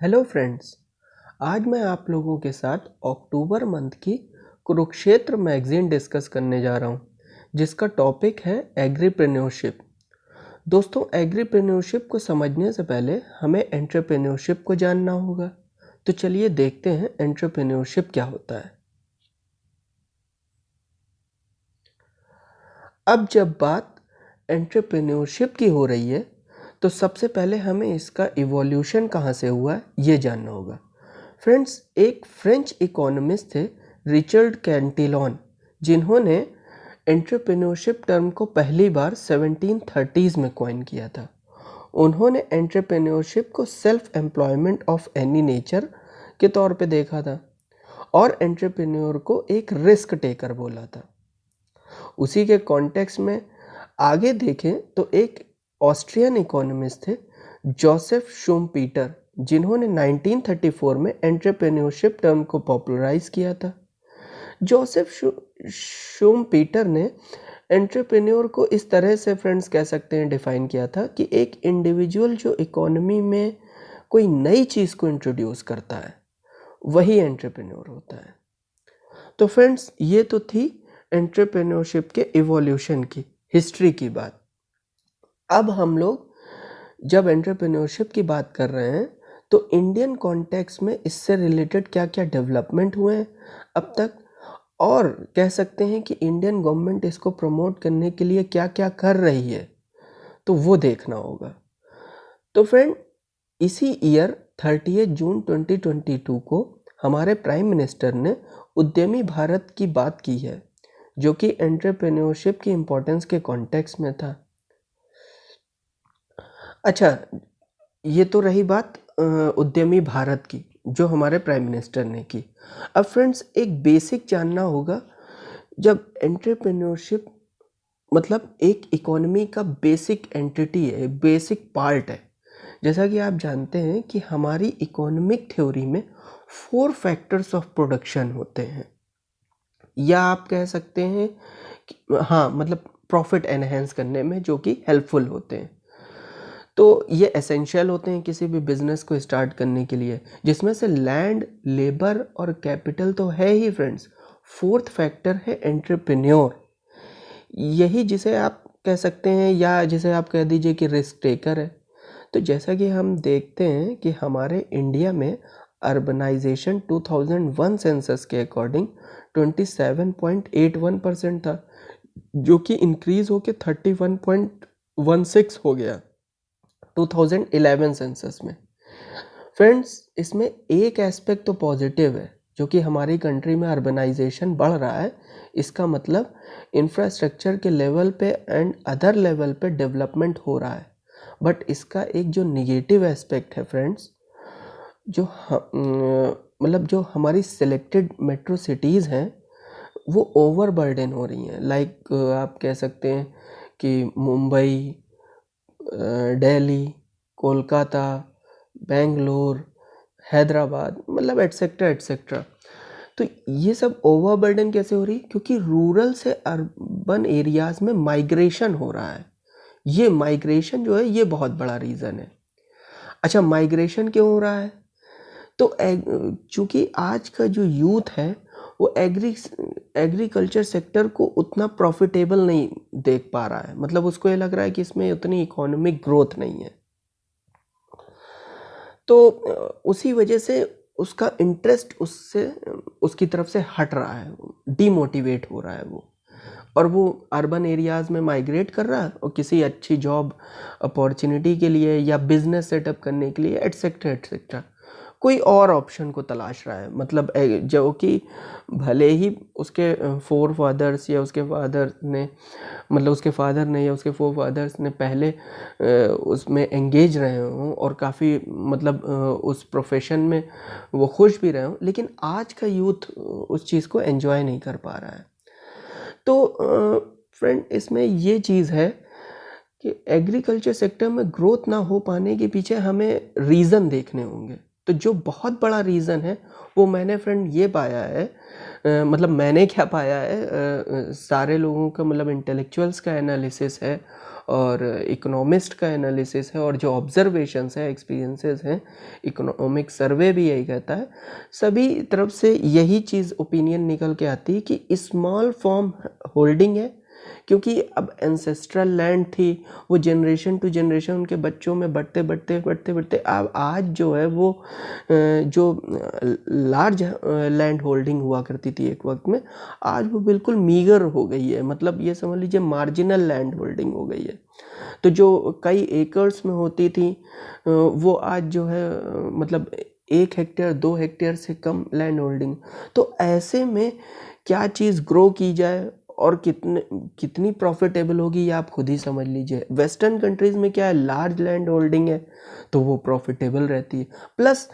Hello friends. आज मैं आप लोगों के साथ अक्टूबर मंथ की कुरुक्षेत्र मैगजीन डिस्कस करने जा रहा हूँ, जिसका टॉपिक है एग्रीप्रेन्योरशिप। दोस्तों, एग्रीप्रेन्योरशिप को समझने से पहले हमें एंटरप्रेन्योरशिप को जानना होगा। तो चलिए देखते हैं एंटरप्रेन्योरशिप क्या होता है। अब जब बात एंटरप्रेन्योरशिप की हो रही है तो सबसे पहले हमें इसका इवोल्यूशन कहाँ से हुआ है ये जानना होगा। फ्रेंड्स, एक फ्रेंच इकोनॉमिस्ट थे रिचर्ड कैंटिलॉन, जिन्होंने एंटरप्रेन्योरशिप टर्म को पहली बार 1730s में कॉइन किया था। उन्होंने एंटरप्रेन्योरशिप को self employment of any nature के तौर पे देखा था और एंटरप्रेन्योर को एक रिस्क टेकर बोला था। उसी के कॉन्टेक्स्ट में आगे देखें तो एक ऑस्ट्रियन इकोनॉमिस्ट थे जोसेफ शूमपीटर, जिन्होंने 1934 में एंटरप्रेन्योरशिप टर्म को पॉपुलराइज किया था। जोसेफ शूमपीटर ने एंटरप्रेन्योर को इस तरह से फ्रेंड्स कह सकते हैं डिफाइन किया था कि एक इंडिविजुअल जो इकोनॉमी में कोई नई चीज़ को इंट्रोड्यूस करता है वही एंटरप्रेन्योर होता है। तो फ्रेंड्स, ये तो थी एंटरप्रेन्योरशिप के इवोल्यूशन की हिस्ट्री की बात। अब हम लोग जब एंटरप्रेन्योरशिप की बात कर रहे हैं तो इंडियन कॉन्टेक्स्ट में इससे रिलेटेड क्या क्या डेवलपमेंट हुए हैं अब तक, और कह सकते हैं कि इंडियन गवर्नमेंट इसको प्रमोट करने के लिए क्या क्या कर रही है, तो वो देखना होगा। तो फ्रेंड, इसी ईयर 30 जून 2022 को हमारे प्राइम मिनिस्टर ने उद्यमी भारत की बात की है, जो कि एंटरप्रेन्योरशिप की इम्पोर्टेंस के कॉन्टेक्स्ट में था। अच्छा, ये तो रही बात उद्यमी भारत की जो हमारे प्राइम मिनिस्टर ने की। अब फ्रेंड्स, एक बेसिक जानना होगा, जब एंटरप्रेन्योरशिप मतलब एक इकोनॉमी का बेसिक एंटिटी है, बेसिक पार्ट है। जैसा कि आप जानते हैं कि हमारी इकोनॉमिक थ्योरी में 4 फैक्टर्स ऑफ प्रोडक्शन होते हैं, या आप कह सकते हैं कि हाँ, मतलब प्रॉफिट एनहेंस करने में जो कि हेल्पफुल होते हैं। तो ये एसेंशियल होते हैं किसी भी बिजनेस को स्टार्ट करने के लिए, जिसमें से लैंड, लेबर और कैपिटल तो है ही फ्रेंड्स। फोर्थ फैक्टर है एंटरप्रेन्योर, यही जिसे आप कह सकते हैं या जिसे आप कह दीजिए कि रिस्क टेकर है। तो जैसा कि हम देखते हैं कि हमारे इंडिया में अर्बनाइजेशन 2001 सेंसस के अकॉर्डिंग 27.81% था, जो कि इंक्रीज होकर 31.16 हो गया 2011 सेंसस में। फ्रेंड्स, इसमें एक एस्पेक्ट तो पॉजिटिव है, जो कि हमारी कंट्री में अर्बनाइजेशन बढ़ रहा है। इसका मतलब इंफ्रास्ट्रक्चर के लेवल पे एंड अदर लेवल पे डेवलपमेंट हो रहा है। बट इसका एक जो निगेटिव एस्पेक्ट है फ्रेंड्स, जो मतलब जो हमारी सिलेक्टेड मेट्रो सिटीज़ हैं वो ओवर बर्डन हो रही हैं। लाइक आप कह सकते हैं कि मुंबई, दिल्ली, कोलकाता, बेंगलोर, हैदराबाद, मतलब एट्सेट्रा एट्सेट्रा। तो ये सब ओवरबर्डन कैसे हो रही है? क्योंकि रूरल से अर्बन एरियाज़ में माइग्रेशन हो रहा है। ये माइग्रेशन जो है ये बहुत बड़ा रीज़न है। अच्छा, माइग्रेशन क्यों हो रहा है? तो चूँकि आज का जो यूथ है वो एग्रीकल्चर सेक्टर को उतना प्रॉफिटेबल नहीं देख पा रहा है। मतलब उसको ये लग रहा है कि इसमें उतनी इकोनॉमिक ग्रोथ नहीं है। तो उसी वजह से उसका इंटरेस्ट उसकी तरफ से हट रहा है, डीमोटिवेट हो रहा है वो, और वो अर्बन एरियाज़ में माइग्रेट कर रहा है और किसी अच्छी जॉब अपॉर्चुनिटी के लिए या बिजनेस सेटअप करने के लिए एट्सेट्रा एट्सेट्रा कोई और ऑप्शन को तलाश रहा है। मतलब जो कि भले ही उसके फोर फादर्स या उसके फादर ने, मतलब उसके फादर ने या उसके फोर फादर्स ने पहले उसमें एंगेज रहे हों और काफ़ी मतलब उस प्रोफेशन में वो खुश भी रहे हों, लेकिन आज का यूथ उस चीज़ को एंजॉय नहीं कर पा रहा है। तो फ्रेंड, इसमें ये चीज़ है कि एग्रीकल्चर सेक्टर में ग्रोथ ना हो पाने के पीछे हमें रीज़न देखने होंगे। तो जो बहुत बड़ा रीज़न है वो मैंने फ्रेंड ये पाया है, मतलब मैंने क्या पाया है, सारे लोगों का मतलब इंटेलेक्चुअल्स का एनालिसिस है और इकोनॉमिस्ट का एनालिसिस है और जो ऑब्जर्वेशंस है, एक्सपीरियंसेस हैं, इकोनॉमिक सर्वे भी यही कहता है, सभी तरफ से यही चीज़ ओपिनियन निकल के आती है कि स्मॉल फॉर्म होल्डिंग है, क्योंकि अब एंसेस्ट्रल लैंड थी, वो जनरेशन टू जनरेशन उनके बच्चों में बढ़ते अब आज जो है वो जो लार्ज लैंड होल्डिंग हुआ करती थी एक वक्त में, आज वो बिल्कुल मीगर हो गई है, मतलब ये समझ लीजिए मार्जिनल लैंड होल्डिंग हो गई है। तो जो कई एकर्स में होती थी वो आज जो है मतलब 1 हेक्टेयर 2 हेक्टेयर से कम लैंड होल्डिंग। तो ऐसे में क्या चीज़ ग्रो की जाए और कितनी प्रॉफिटेबल होगी ये आप खुद ही समझ लीजिए। वेस्टर्न कंट्रीज़ में क्या है, लार्ज लैंड होल्डिंग है तो वो प्रॉफिटेबल रहती है, प्लस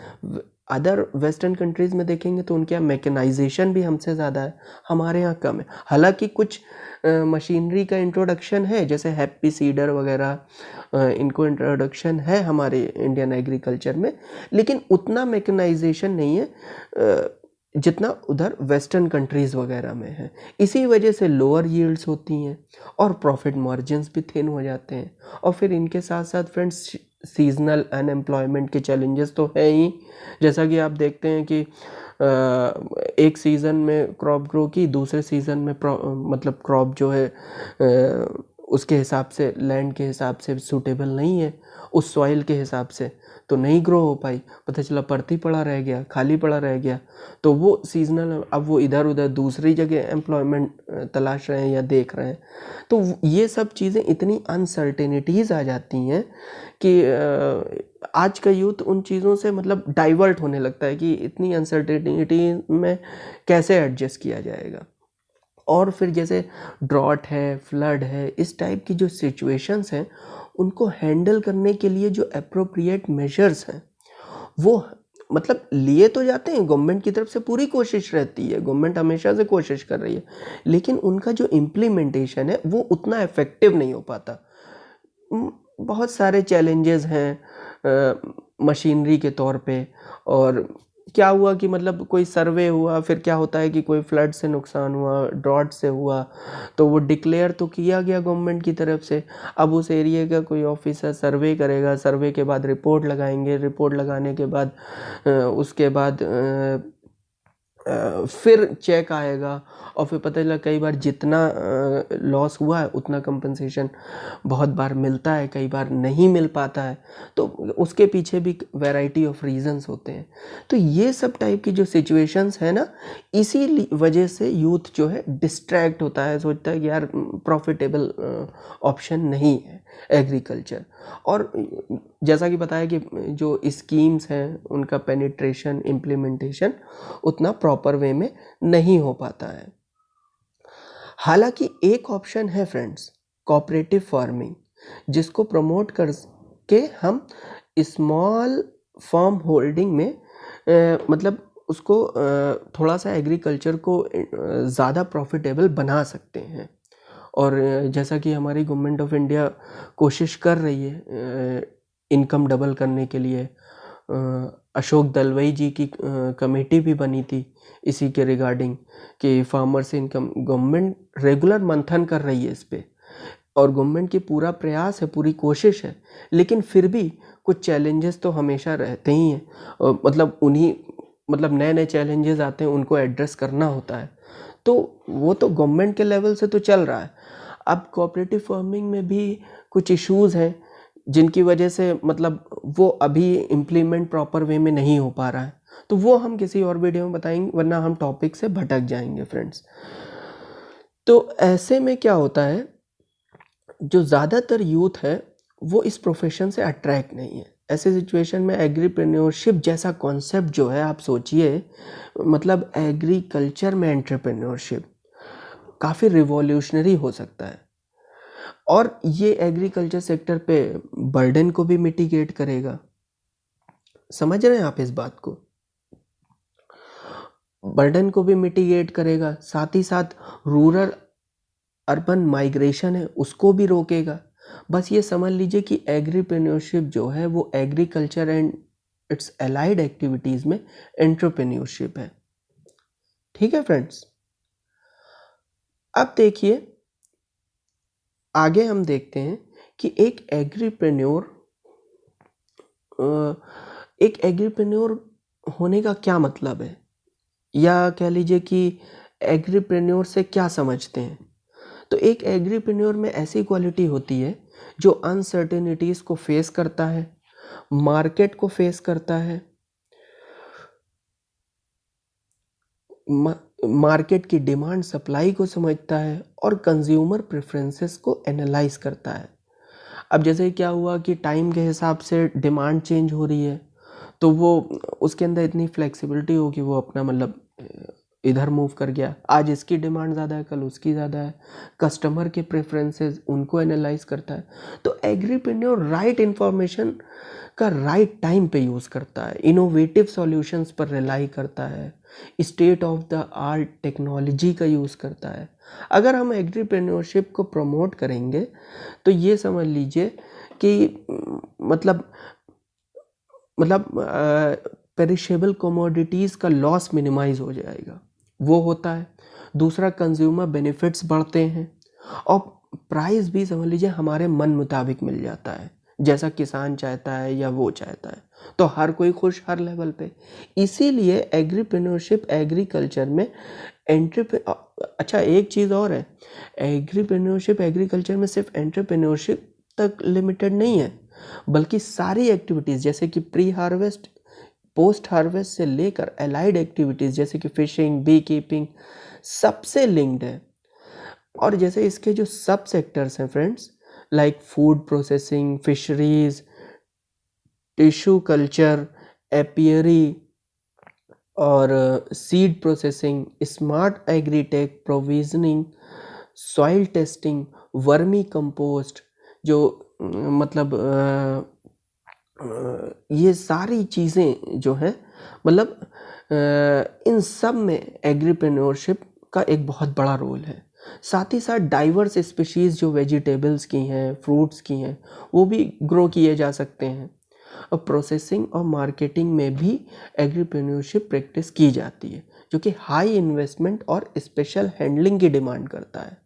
अदर वेस्टर्न कंट्रीज़ में देखेंगे तो उनके यहाँ मैकेनाइजेशन भी हमसे ज़्यादा है, हमारे यहाँ कम है। हालांकि कुछ मशीनरी का इंट्रोडक्शन है, जैसे हैप्पी सीडर वगैरह, इनको इंट्रोडक्शन है हमारे इंडियन एग्रीकल्चर में, लेकिन उतना मैकेनाइजेशन नहीं है जितना उधर वेस्टर्न कंट्रीज़ वगैरह में है। इसी वजह से लोअर यील्ड्स होती हैं और प्रॉफिट मार्जिन्स भी थिन हो जाते हैं। और फिर इनके साथ साथ फ्रेंड्स सीजनल अनएम्प्लॉयमेंट के चैलेंजेस तो है ही, जैसा कि आप देखते हैं कि एक सीज़न में क्रॉप ग्रो की, दूसरे सीज़न में मतलब क्रॉप जो है उसके हिसाब से, लैंड के हिसाब से सूटेबल नहीं है, उस सॉइल के हिसाब से तो नहीं ग्रो हो पाई, पता चला परती पड़ा रह गया, खाली पड़ा रह गया, तो वो सीजनल, अब वो इधर उधर दूसरी जगह एम्प्लॉयमेंट तलाश रहे हैं या देख रहे हैं। तो ये सब चीज़ें इतनी अनसर्टेनिटीज़ आ जाती हैं कि आज का यूथ उन चीज़ों से मतलब डाइवर्ट होने लगता है कि इतनी अनसर्टेनिटी में कैसे एडजस्ट किया जाएगा। और फिर जैसे ड्रॉट है, फ्लड है, इस टाइप की जो सिचुएशंस हैं उनको हैंडल करने के लिए जो एप्रोप्रिएट मेजर्स हैं वो मतलब लिए तो जाते हैं, गवर्नमेंट की तरफ से पूरी कोशिश रहती है, गवर्नमेंट हमेशा से कोशिश कर रही है, लेकिन उनका जो इम्प्लीमेंटेशन है वो उतना इफेक्टिव नहीं हो पाता। बहुत सारे चैलेंजेस हैं मशीनरी के तौर पे। और क्या हुआ कि मतलब कोई सर्वे हुआ, फिर क्या होता है कि कोई फ्लड से नुकसान हुआ, ड्रॉट से हुआ, तो वो डिक्लेयर तो किया गया गवर्नमेंट की तरफ से, अब उस एरिया का कोई ऑफिसर सर्वे करेगा, सर्वे के बाद रिपोर्ट लगाएंगे, रिपोर्ट लगाने के बाद उसके बाद फिर चेक आएगा और फिर पता चला कई बार जितना लॉस हुआ है उतना कंपनसेशन बहुत बार मिलता है, कई बार नहीं मिल पाता है, तो उसके पीछे भी वैरायटी ऑफ रीजंस होते हैं। तो ये सब टाइप की जो सिचुएशंस है ना, इसी वजह से यूथ जो है डिस्ट्रैक्ट होता है, सोचता है कि यार प्रॉफिटेबल ऑप्शन नहीं है एग्रीकल्चर। और जैसा कि बताया कि जो स्कीम्स हैं उनका पेनिट्रेशन, इम्प्लीमेंटेशन उतना प्रॉपर वे में नहीं हो पाता है। हालांकि एक ऑप्शन है फ्रेंड्स, कोऑपरेटिव फार्मिंग, जिसको प्रमोट करके हम स्मॉल फार्म होल्डिंग में मतलब उसको थोड़ा सा एग्रीकल्चर को ज़्यादा प्रॉफिटेबल बना सकते हैं। और जैसा कि हमारी गवर्नमेंट ऑफ इंडिया कोशिश कर रही है इनकम डबल करने के लिए, अशोक दलवई जी की कमेटी भी बनी थी इसी के रिगार्डिंग कि फार्मर्स इनकम, गवर्नमेंट रेगुलर मंथन कर रही है इस पे और गवर्नमेंट की पूरा प्रयास है, पूरी कोशिश है, लेकिन फिर भी कुछ चैलेंजेस तो हमेशा रहते ही हैं। मतलब मतलब नए नए चैलेंजेस आते हैं, उनको एड्रेस करना होता है, तो वो तो गवर्नमेंट के लेवल से तो चल रहा है। अब कोऑपरेटिव फार्मिंग में भी कुछ इश्यूज़ हैं जिनकी वजह से मतलब वो अभी इम्प्लीमेंट प्रॉपर वे में नहीं हो पा रहा है, तो वो हम किसी और वीडियो में बताएंगे, वरना हम टॉपिक से भटक जाएंगे फ्रेंड्स। तो ऐसे में क्या होता है, जो ज़्यादातर यूथ है वो इस प्रोफेशन से अट्रैक्ट नहीं है। ऐसे सिचुएशन में एग्रीप्रेन्योरशिप जैसा कॉन्सेप्ट जो है, आप सोचिए, मतलब एग्रीकल्चर में एंटरप्रेन्योरशिप काफ़ी रिवॉल्यूशनरी हो सकता है और ये एग्रीकल्चर सेक्टर पे बर्डन को भी मिटिगेट करेगा। समझ रहे हैं आप इस बात को? बर्डन को भी मिटिगेट करेगा, साथ ही साथ रूरल अर्बन माइग्रेशन है उसको भी रोकेगा। बस ये समझ लीजिए कि एग्रीप्रेन्योरशिप जो है वो agriculture and it's allied activities में एंटरप्रेन्योरशिप है। ठीक है फ्रेंड्स, अब देखिए आगे हम देखते हैं कि एक एग्रीप्रेन्योर होने का क्या मतलब है, या कह लीजिए कि एग्रीप्रेन्योर से क्या समझते हैं। तो एक एग्रीप्रेन्योर में ऐसी क्वालिटी होती है जो अनसर्टेनिटीज़ को फेस करता है, मार्केट को फेस करता है, मार्केट की डिमांड सप्लाई को समझता है और कंज्यूमर प्रेफरेंसेस को एनालाइज करता है। अब जैसे क्या हुआ कि टाइम के हिसाब से डिमांड चेंज हो रही है, तो वो उसके अंदर इतनी फ्लेक्सिबिलिटी हो कि वो अपना मतलब इधर मूव कर गया, आज इसकी डिमांड ज़्यादा है, कल उसकी ज़्यादा है, कस्टमर के प्रेफरेंसेस उनको एनालाइज करता है। तो एग्रीप्रेन्योर राइट इन्फॉर्मेशन का राइट टाइम पे यूज़ करता है, इनोवेटिव सॉल्यूशंस पर रिलाई करता है, state of the art technology का यूज़ करता है। अगर हम एग्रीप्रेन्योरशिप को प्रमोट करेंगे तो ये समझ लीजिए कि मतलब पेरिशेबल कमोडिटीज़ का लॉस मिनिमाइज हो जाएगा, वो होता है। दूसरा, कंज्यूमर बेनिफिट्स बढ़ते हैं और प्राइस भी समझ लीजिए हमारे मन मुताबिक मिल जाता है, जैसा किसान चाहता है या वो चाहता है, तो हर कोई खुश हर लेवल पे। इसीलिए एग्रीप्रेन्योरशिप एग्रीकल्चर में अच्छा एक चीज़ और है, एग्रीप्रेन्योरशिप एग्रीकल्चर में सिर्फ एंटरप्रेन्योरशिप तक लिमिटेड नहीं है, बल्कि सारी एक्टिविटीज़ जैसे कि प्री हार्वेस्ट, पोस्ट हार्वेस्ट से लेकर एलाइड एक्टिविटीज़ जैसे कि फिशिंग, बी कीपिंग, सबसे लिंक्ड है। और जैसे इसके जो सब सेक्टर्स हैं friends, like food processing, fisheries, tissue culture, apiary और seed processing, smart agritech, provisioning, soil testing, vermicompost, जो मतलब ये सारी चीज़ें जो हैं मतलब इन सब में एग्रीप्रेन्योरशिप का एक बहुत बड़ा रोल है। साथ ही साथ डाइवर्स स्पीशीज़ जो वेजिटेबल्स की हैं, फ्रूट्स की हैं, वो भी ग्रो किए जा सकते हैं। और प्रोसेसिंग और मार्केटिंग में भी एग्रीप्रेन्योरशिप प्रैक्टिस की जाती है, जो कि हाई इन्वेस्टमेंट और स्पेशल हैंडलिंग की डिमांड करता है।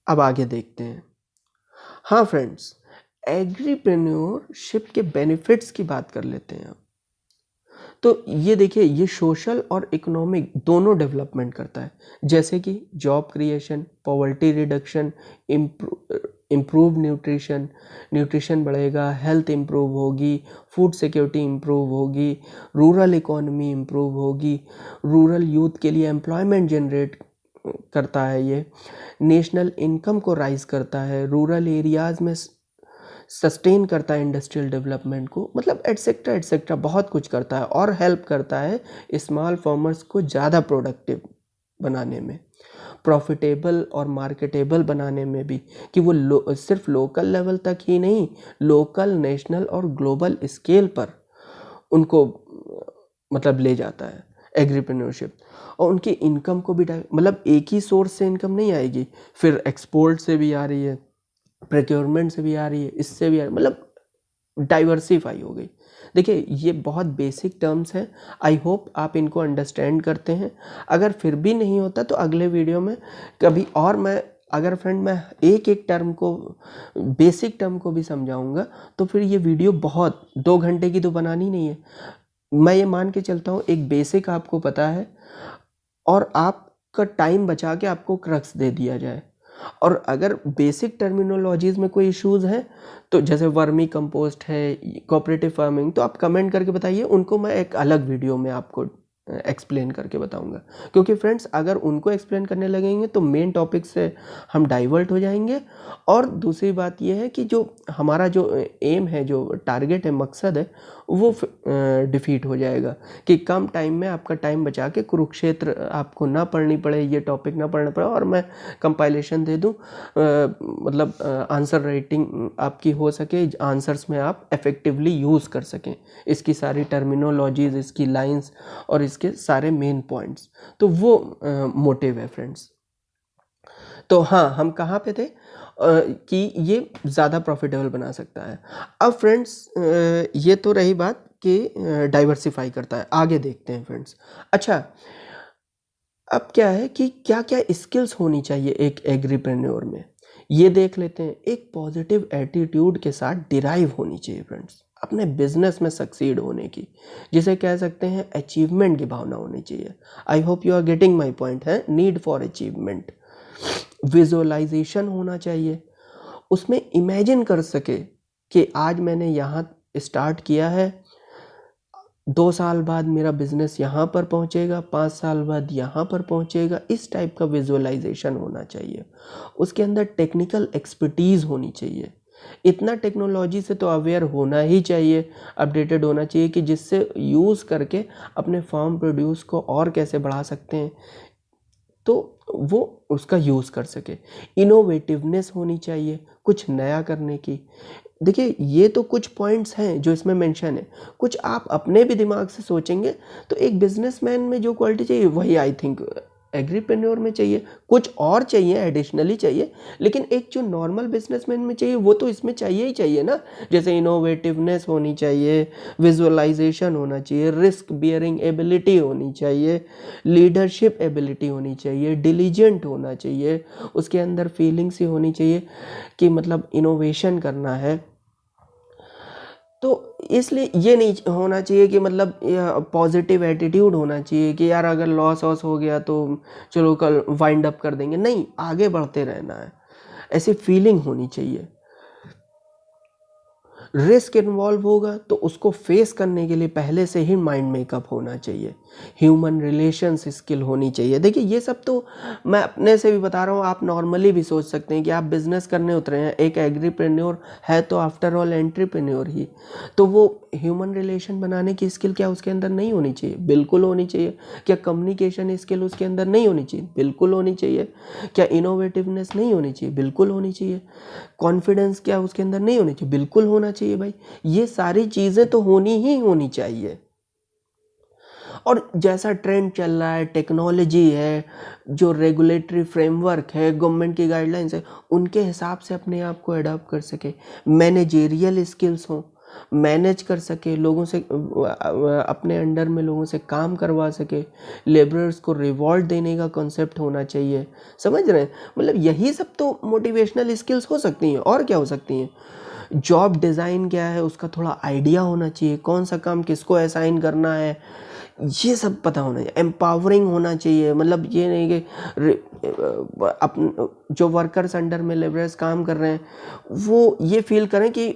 अब आगे देखते हैं। हाँ फ्रेंड्स, एग्रीप्रेन्योरशिप के बेनिफिट्स की बात कर लेते हैं। तो ये देखिए, ये सोशल और इकोनॉमिक दोनों डेवलपमेंट करता है, जैसे कि job creation, poverty reduction, improve nutrition बढ़ेगा, हेल्थ इम्प्रूव होगी, फूड सिक्योरिटी इम्प्रूव होगी, रूरल इकोनॉमी इम्प्रूव होगी, रूरल यूथ के लिए एम्प्लॉयमेंट जनरेट करता है, ये नेशनल इनकम को राइज करता है, रूरल एरियाज़ में सस्टेन करता है इंडस्ट्रियल डेवलपमेंट को, मतलब एटसेट्रा एटसेट्रा बहुत कुछ करता है। और हेल्प करता है स्मॉल फार्मर्स को ज़्यादा प्रोडक्टिव बनाने में, प्रॉफिटेबल और मार्केटेबल बनाने में भी, कि वो सिर्फ लोकल लेवल तक ही नहीं, लोकल, नेशनल और ग्लोबल स्केल पर उनको मतलब ले जाता है एग्रीप्रेन्योरशिप। और उनकी इनकम को भी मतलब एक ही सोर्स से इनकम नहीं आएगी, फिर एक्सपोर्ट से भी आ रही है, प्रोक्योरमेंट से भी आ रही है, इससे भी आ रही है, मतलब डाइवर्सिफाई हो गई। देखिए ये बहुत बेसिक टर्म्स हैं, आई होप आप इनको अंडरस्टैंड करते हैं। अगर फिर भी नहीं होता तो अगले वीडियो में कभी और मैं एक एक टर्म को, बेसिक टर्म को भी समझाऊंगा, तो फिर ये वीडियो बहुत 2 घंटे की तो बनानी नहीं है। मैं ये मान के चलता हूँ एक बेसिक आपको पता है और आपका टाइम बचा के आपको क्रक्स दे दिया जाए। और अगर बेसिक टर्मिनोलॉजीज़ में कोई इश्यूज़ हैं, तो जैसे वर्मी कंपोस्ट है, कोऑपरेटिव फार्मिंग, तो आप कमेंट करके बताइए, उनको मैं एक अलग वीडियो में आपको एक्सप्लेन करके बताऊंगा। क्योंकि फ्रेंड्स अगर उनको एक्सप्लेन करने लगेंगे तो मेन टॉपिक से हम डाइवर्ट हो जाएंगे। और दूसरी बात यह है कि जो हमारा जो एम है, जो टारगेट है, मकसद है, वो डिफीट हो जाएगा, कि कम टाइम में आपका टाइम बचा के कुरुक्षेत्र आपको ना पढ़नी पड़े, ये टॉपिक ना पढ़ना पड़े, और मैं कंपाइलेशन दे दूँ, मतलब आंसर राइटिंग आपकी हो सके, आंसर्स में आप इफ़ेक्टिवली यूज़ कर सकें इसकी सारी टर्मिनोलॉजीज़, इसकी लाइंस और इसके सारे मेन पॉइंट्स। तो वो मोटिव है फ्रेंड्स। तो हाँ, हम कहाँ पे थे, कि ये ज़्यादा प्रॉफिटेबल बना सकता है। अब फ्रेंड्स ये तो रही बात कि डाइवर्सिफाई करता है। आगे देखते हैं फ्रेंड्स। अच्छा, अब क्या है कि क्या क्या स्किल्स होनी चाहिए एक एग्रीप्रेन्योर में, ये देख लेते हैं। एक पॉजिटिव एटीट्यूड के साथ डिराइव होनी चाहिए फ्रेंड्स अपने बिजनेस में सक्सीड होने की, जिसे कह सकते हैं अचीवमेंट की भावना होनी चाहिए। I hope you are getting my point है, नीड फॉर अचीवमेंट। विजुअलाइजेशन होना चाहिए, उसमें इमेजिन कर सके कि आज मैंने यहाँ स्टार्ट किया है, 2 साल बाद मेरा बिजनेस यहाँ पर पहुँचेगा, 5 साल बाद यहाँ पर पहुँचेगा। इस टाइप का विजुअलाइजेशन होना चाहिए। उसके अंदर टेक्निकल एक्सपर्टीज़ होनी चाहिए। इतना टेक्नोलॉजी से तो अवेयर होना ही चाहिए, अपडेटेड होना चाहिए कि जिससे यूज़ करके अपने फार्म प्रोड्यूस को और कैसे बढ़ा सकते हैं, तो वो उसका यूज़ कर सके। इनोवेटिवनेस होनी चाहिए, कुछ नया करने की। देखिए, ये तो कुछ पॉइंट्स हैं जो इसमें मेंशन है। कुछ आप अपने भी दिमाग से सोचेंगे तो एक बिजनेसमैन में जो क्वालिटी चाहिए वही आई थिंक एग्रीप्रेन्योर में चाहिए। कुछ और चाहिए, एडिशनली चाहिए, लेकिन एक जो नॉर्मल बिजनेसमैन में चाहिए वो तो इसमें चाहिए ही चाहिए ना। जैसे इनोवेटिवनेस होनी चाहिए, विजुअलाइजेशन होना चाहिए, रिस्क बियरिंग एबिलिटी होनी चाहिए, लीडरशिप एबिलिटी होनी चाहिए, डिलीजेंट होना चाहिए, उसके अंदर फीलिंग्स ही होनी चाहिए कि मतलब इनोवेशन करना है। तो इसलिए ये नहीं होना चाहिए कि मतलब पॉजिटिव एटीट्यूड होना चाहिए कि यार अगर लॉस वॉस हो गया तो चलो कल वाइंड अप कर देंगे। नहीं, आगे बढ़ते रहना है, ऐसी फीलिंग होनी चाहिए। रिस्क इन्वॉल्व होगा तो उसको फेस करने के लिए पहले से ही माइंड मेकअप होना चाहिए। ह्यूमन रिलेशंस स्किल होनी चाहिए। देखिए, ये सब तो मैं अपने से भी बता रहा हूँ, आप नॉर्मली भी सोच सकते हैं कि आप बिजनेस करने उतरे हैं। एक एग्रीप्रेन्योर है तो आफ्टर ऑल एंट्रप्रेन्योर ही, तो वो ह्यूमन रिलेशन बनाने की स्किल क्या उसके अंदर नहीं होनी चाहिए? बिल्कुल होनी चाहिए। क्या कम्युनिकेशन स्किल उसके अंदर नहीं होनी चाहिए? बिल्कुल होनी चाहिए। क्या इनोवेटिवनेस नहीं होनी चाहिए? बिल्कुल होनी चाहिए। कॉन्फिडेंस क्या उसके अंदर नहीं होनी चाहिए? बिल्कुल होना चाहिए भाई। ये सारी चीज़ें तो होनी ही होनी चाहिए। और जैसा ट्रेंड चल रहा है, टेक्नोलॉजी है, जो रेगुलेटरी फ्रेमवर्क है, गवर्नमेंट की गाइडलाइंस है, उनके हिसाब से अपने आप को अडॉप्ट कर सके। मैनेजेरियल स्किल्स हों, मैनेज कर सके, लोगों से अपने अंडर में लोगों से काम करवा सके, लेबरर्स को रिवॉर्ड देने का कॉन्सेप्ट होना चाहिए। समझ रहे हैं? मतलब यही सब तो मोटिवेशनल स्किल्स हो सकती हैं। और क्या हो सकती हैं? जॉब डिज़ाइन क्या है उसका थोड़ा आइडिया होना चाहिए, कौन सा काम किसको असाइन करना है, ये सब पता होना चाहिए। एम्पावरिंग होना चाहिए, मतलब ये नहीं कि जो वर्कर्स अंडर में लेबरर्स काम कर रहे हैं वो ये फील करें कि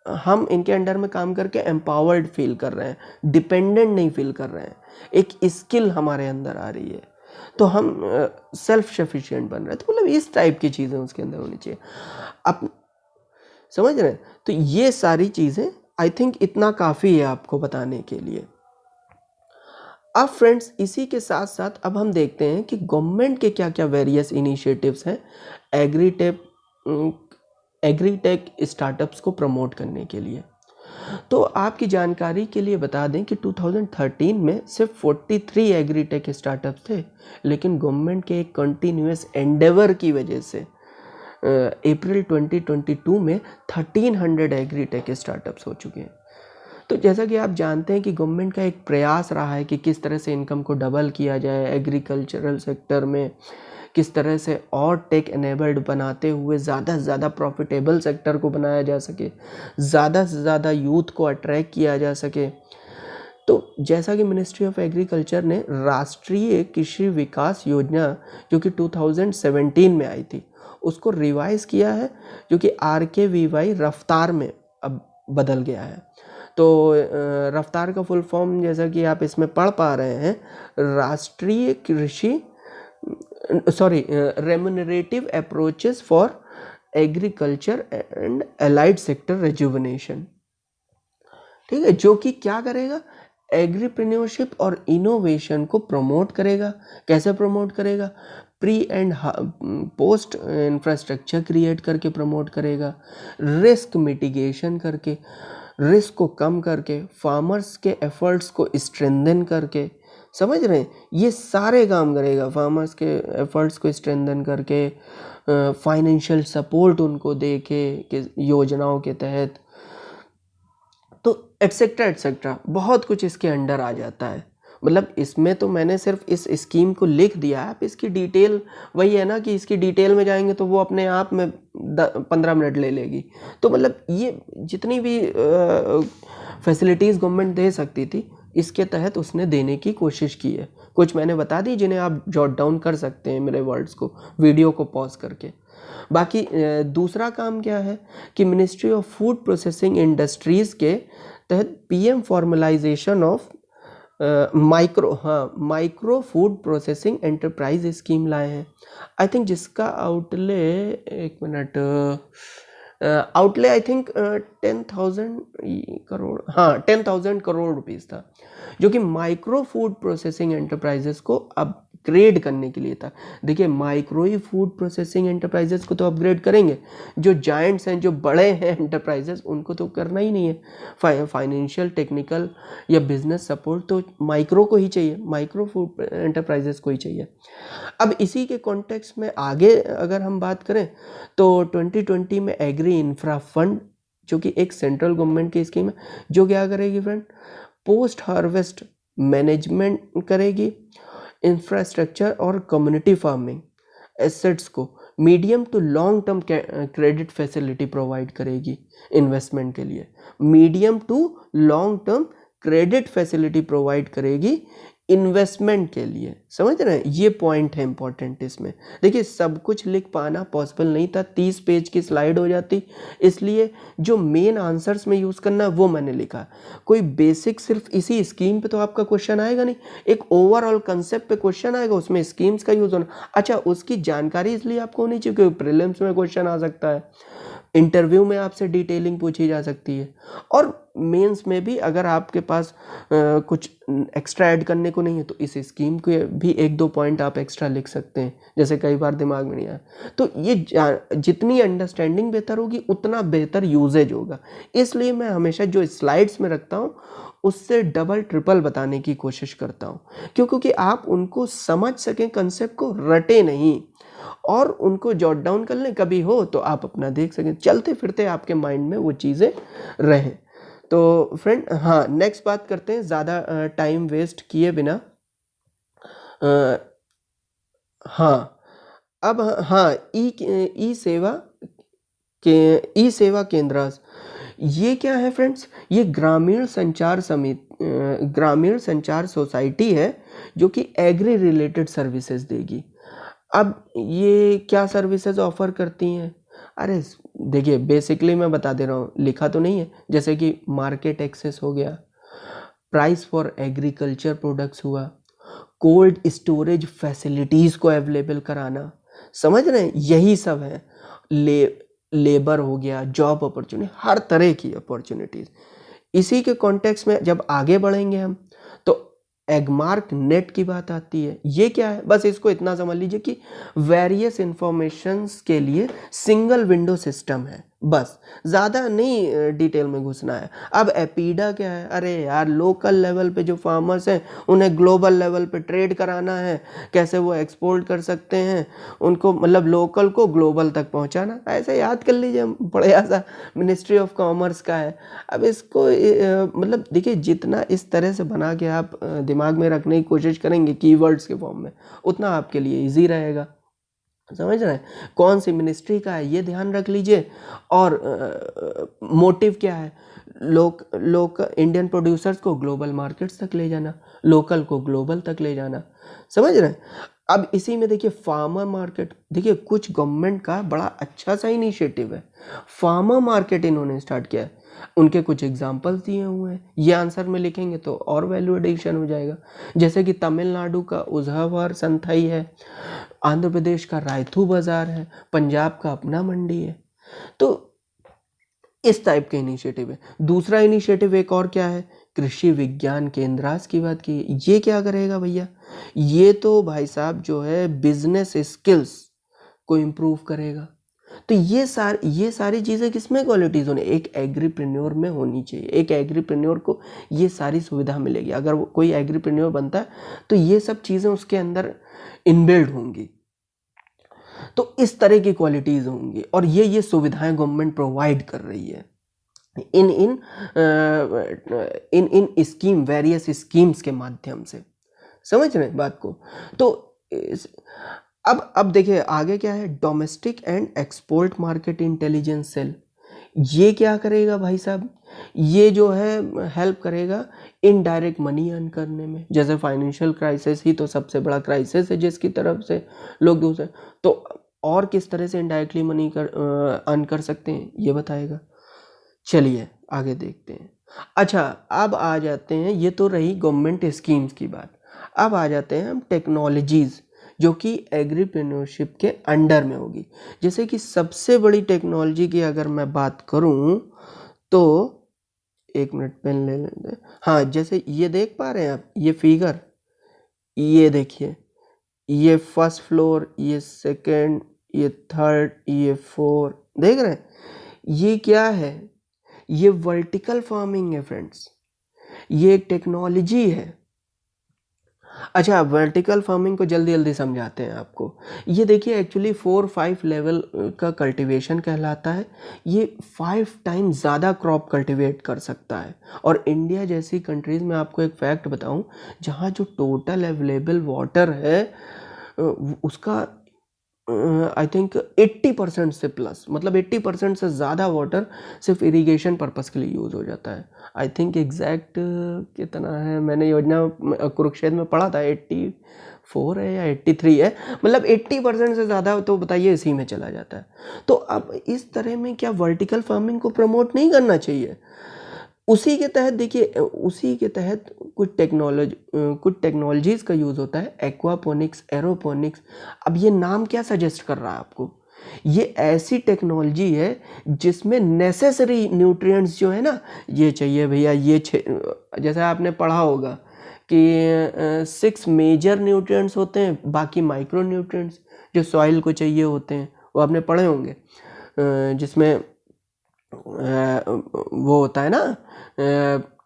हम इनके अंडर में काम करके एम्पावर्ड फील कर रहे हैं, डिपेंडेंट नहीं फील कर रहे हैं। एक स्किल हमारे अंदर आ रही है तो हम सेल्फ सफिशिएंट बन रहे हैं। तो मतलब इस टाइप की चीज़ें उसके अंदर होनी चाहिए। अब समझ रहे हैं? तो ये सारी चीज़ें आई थिंक इतना काफ़ी है आपको बताने के लिए। अब फ्रेंड्स, इसी के साथ साथ अब हम देखते हैं कि गवर्नमेंट के क्या क्या वेरियस इनिशिएटिव्स हैं एग्रीटेक स्टार्टअप्स को प्रमोट करने के लिए। तो आपकी जानकारी के लिए बता दें कि 2013 में सिर्फ 43 एग्रीटेक स्टार्टअप्स थे, लेकिन गवर्नमेंट के एक कंटिन्यूस एंडेवर की वजह से अप्रैल 2022 में 1300 एग्रीटेक स्टार्टअप्स हो चुके हैं। तो जैसा कि आप जानते हैं कि गवर्नमेंट का एक प्रयास रहा है कि किस तरह से इनकम को डबल किया जाए एग्रीकल्चरल सेक्टर में, किस तरह से और टेक एनेबल्ड बनाते हुए ज़्यादा से ज़्यादा प्रॉफिटेबल सेक्टर को बनाया जा सके, ज़्यादा से ज़्यादा यूथ को अट्रैक्ट किया जा सके। तो जैसा कि मिनिस्ट्री ऑफ एग्रीकल्चर ने राष्ट्रीय कृषि विकास योजना जो कि 2017 में आई थी उसको रिवाइज किया है, जो कि RKVY रफ्तार में अब बदल गया है। तो रफ्तार का फुल फॉर्म जैसा कि आप इसमें पढ़ पा रहे हैं, राष्ट्रीय कृषि remunerative approaches for agriculture and allied sector rejuvenation. ठीक है, जो कि क्या करेगा? एग्रीप्रेन्योरशिप और इनोवेशन को प्रमोट करेगा। कैसे प्रमोट करेगा? Pre and post infrastructure create करके प्रमोट करेगा, रिस्क मिटिगेशन करके, रिस्क को कम करके, फार्मर्स के एफर्ट्स को स्ट्रेंथन करके, समझ रहे हैं, ये सारे काम करेगा फार्मर्स के एफर्ट्स को स्ट्रेंथन करके, फाइनेंशियल सपोर्ट उनको दे के योजनाओं के तहत, तो एटसेट्रा एटसेट्रा बहुत कुछ इसके अंडर आ जाता है। मतलब इसमें तो मैंने सिर्फ इस स्कीम को लिख दिया है, आप इसकी डिटेल, वही है ना कि इसकी डिटेल में जाएंगे तो वो अपने आप में 15 मिनट ले लेगी। तो मतलब ये जितनी भी फैसिलिटीज़ गवर्नमेंट दे सकती थी इसके तहत उसने देने की कोशिश की है। कुछ मैंने बता दी जिन्हें आप जॉट डाउन कर सकते हैं मेरे वर्ड्स को, वीडियो को पॉज करके। बाकी दूसरा काम क्या है कि ministry of food processing industries के तहत PM formalisation of micro food processing enterprise scheme लाए हैं। आई थिंक जिसका आउटले, एक minute, outlay I think 10,000 crore, हाँ 10,000 करोड़ रुपीस था, जो कि माइक्रो फूड प्रोसेसिंग एंटरप्राइजेस को अपग्रेड करने के लिए था। देखिए माइक्रो ही फूड प्रोसेसिंग एंटरप्राइजेस को तो अपग्रेड करेंगे, जो जायंट्स हैं, जो बड़े हैं एंटरप्राइजेस, उनको तो करना ही नहीं है। फाइनेंशियल, टेक्निकल या बिजनेस सपोर्ट तो माइक्रो को ही चाहिए, माइक्रो फूड एंटरप्राइजेस को ही चाहिए। अब इसी के कॉन्टेक्स्ट में आगे अगर हम बात करें तो 2020 में एग्री इंफ्रा फंड, जो कि एक सेंट्रल गवर्नमेंट की स्कीम है, जो क्या करेगी फ्रेंड, पोस्ट हार्वेस्ट मैनेजमेंट करेगी, इंफ्रास्ट्रक्चर और कम्युनिटी फार्मिंग एसेट्स को medium to long term credit facility provide करेगी इन्वेस्टमेंट के लिए, medium to long term credit facility provide करेगी इन्वेस्टमेंट के लिए। समझ रहे हैं, ये पॉइंट है इंपॉर्टेंट इसमें। देखिए सब कुछ लिख पाना पॉसिबल नहीं था, 30 पेज की स्लाइड हो जाती, इसलिए जो मेन आंसर्स में यूज़ करना है वो मैंने लिखा। कोई बेसिक सिर्फ इसी स्कीम पे तो आपका क्वेश्चन आएगा नहीं, एक ओवरऑल कंसेप्ट पे क्वेश्चन आएगा, उसमें स्कीम्स का यूज़ होना। अच्छा, उसकी जानकारी इसलिए आपको होनी चाहिए क्योंकि प्रीलिम्स में क्वेश्चन आ सकता है, इंटरव्यू में आपसे डिटेलिंग पूछी जा सकती है, और मेंस में भी अगर आपके पास कुछ एक्स्ट्रा ऐड करने को नहीं है तो इस स्कीम के भी 1-2 पॉइंट आप एक्स्ट्रा लिख सकते हैं, जैसे कई बार दिमाग में नहीं आया। तो ये जितनी अंडरस्टैंडिंग बेहतर होगी उतना बेहतर यूजेज होगा, इसलिए मैं हमेशा जो स्लाइड्स में रखता हूँ उससे डबल ट्रिपल बताने की कोशिश करता हूँ, क्योंकि आप उनको समझ सकें, कंसेप्ट को रटे नहीं और उनको जॉट डाउन कर लें, कभी हो तो आप अपना देख सकें, चलते फिरते आपके माइंड में वो चीज़ें रहें। तो फ्रेंड, हाँ नेक्स्ट बात करते हैं ज़्यादा टाइम वेस्ट किए बिना। हाँ अब, हाँ ई सेवा केंद्र, ये क्या है फ्रेंड्स, ये ग्रामीण संचार समिति, ग्रामीण संचार सोसाइटी है जो कि एग्री रिलेटेड सर्विसेज देगी। अब ये क्या सर्विसेज ऑफर करती हैं, अरे देखिए बेसिकली मैं बता दे रहा हूँ, लिखा तो नहीं है, जैसे कि मार्केट एक्सेस हो गया, प्राइस फॉर एग्रीकल्चर प्रोडक्ट्स हुआ, कोल्ड स्टोरेज फैसिलिटीज़ को अवेलेबल कराना, समझ रहे हैं, यही सब है। लेबर हो गया, जॉब अपॉर्चुनिटी, हर तरह की अपॉर्चुनिटीज़। इसी के कॉन्टेक्स्ट में जब आगे बढ़ेंगे हम तो एगमार्क नेट की बात आती है। ये क्या है, बस इसको इतना समझ लीजिए कि वेरियस इंफॉर्मेशंस के लिए सिंगल विंडो सिस्टम है, बस ज़्यादा नहीं डिटेल में घुसना है। अब एपीडा क्या है, अरे यार लोकल लेवल पे जो फार्मर्स हैं उन्हें ग्लोबल लेवल पे ट्रेड कराना है, कैसे वो एक्सपोर्ट कर सकते हैं, उनको मतलब लोकल को ग्लोबल तक पहुंचाना, ऐसे याद कर लीजिए, बढ़िया सा मिनिस्ट्री ऑफ कॉमर्स का है। अब इसको मतलब देखिए जितना इस तरह से बना के आप दिमाग में रखने की कोशिश करेंगे कीवर्ड्स के फॉर्म में, उतना आपके लिए इजी रहेगा। समझ रहे हैं, कौन सी मिनिस्ट्री का है ये ध्यान रख लीजिए, और मोटिव क्या है, लोक इंडियन प्रोड्यूसर्स को ग्लोबल मार्केट्स तक ले जाना, लोकल को ग्लोबल तक ले जाना। समझ रहे हैं, अब इसी में देखिए फार्मर मार्केट, देखिए कुछ गवर्नमेंट का बड़ा अच्छा सा इनिशिएटिव है, फार्मर मार्केट इन्होंने स्टार्ट किया है, उनके कुछ एग्जाम्पल्स दिए हुए हैं, ये आंसर में लिखेंगे तो और वैल्यू एडिशन हो जाएगा। जैसे कि तमिलनाडु का उझावर संथाई है, आंध्र प्रदेश का रायथू बाजार है, पंजाब का अपना मंडी है। तो इस टाइप के इनिशिएटिव है। दूसरा इनिशिएटिव एक और क्या है, कृषि विज्ञान केंद्रास की बात की, ये क्या करेगा भैया, ये तो भाई साहब जो है बिजनेस स्किल्स को इम्प्रूव करेगा। तो ये सारी चीज़ें किसमें क्वालिटीज़ होनी, एक एग्रीप्रेन्योर में होनी चाहिए। एक एग्रीप्रेन्योर को ये सारी सुविधा मिलेगी। अगर कोई एग्रीप्रेन्योर बनता है तो ये सब चीज़ें उसके अंदर इनबिल्ड होंगी। तो इस तरह की क्वालिटीज़ होंगी और ये सुविधाएं गवर्नमेंट प्रोवाइड कर रही है इन इन इन इन स्कीम, वेरियस स्कीम्स के माध्यम से। समझ रहे हैं बात को? तो अब देखिए आगे क्या है, domestic and export market intelligence cell. ये क्या करेगा भाई साहब, ये जो है हेल्प करेगा इनडायरेक्ट मनी अर्न करने में। जैसे फाइनेंशियल क्राइसिस ही तो सबसे बड़ा क्राइसिस है जिसकी तरफ से लोग दूसरे, तो और किस तरह से इनडायरेक्टली मनी अर्न कर सकते हैं ये बताएगा। चलिए आगे देखते हैं। अच्छा अब आ जाते हैं, ये तो रही गवर्नमेंट स्कीम्स की बात। अब आ जाते हैं हम टेक्नोलॉजीज़ जो कि एग्रीप्रेन्योरशिप के अंडर में होगी। जैसे कि सबसे बड़ी टेक्नोलॉजी की अगर मैं बात करूं तो, एक मिनट पेन ले लेते हैं। हाँ, जैसे ये देख पा रहे हैं आप, ये फिगर, ये देखिए, ये फर्स्ट फ्लोर, ये सेकंड, ये थर्ड, ये फोर्थ, देख रहे हैं? ये क्या है, ये वर्टिकल फार्मिंग है फ्रेंड्स। ये एक टेक्नोलॉजी है। अच्छा, वर्टिकल फार्मिंग को जल्दी जल्दी समझाते हैं आपको। ये देखिए एक्चुअली 4-5 लेवल का कल्टीवेशन कहलाता है। ये 5 टाइम ज़्यादा क्रॉप कल्टीवेट कर सकता है। और इंडिया जैसी कंट्रीज़ में आपको एक फैक्ट बताऊं, जहाँ जो टोटल अवेलेबल वाटर है उसका आई थिंक 80% से प्लस, मतलब 80% से ज़्यादा वाटर सिर्फ इरिगेशन पर्पस के लिए यूज़ हो जाता है। आई थिंक एग्जैक्ट कितना है, मैंने योजना कुरुक्षेत्र में पढ़ा था 84 है या 83 है, मतलब 80% से ज़्यादा तो बताइए इसी में चला जाता है। तो अब इस तरह में क्या वर्टिकल फार्मिंग को प्रमोट नहीं करना चाहिए? उसी के तहत देखिए, उसी के तहत कुछ टेक्नोलॉजीज़ का यूज़ होता है, एक्वापोनिक्स, एरोपोनिक्स। अब ये नाम क्या सजेस्ट कर रहा है आपको? ये ऐसी टेक्नोलॉजी है जिसमें नेसेसरी न्यूट्रिएंट्स जो है ना, ये चाहिए भैया, ये जैसा आपने पढ़ा होगा कि 6 मेजर न्यूट्रिएंट्स होते हैं, बाकी माइक्रो न्यूट्रिएंट्स जो सॉइल को चाहिए होते हैं, वो आपने पढ़े होंगे। जिसमें वो होता है ना,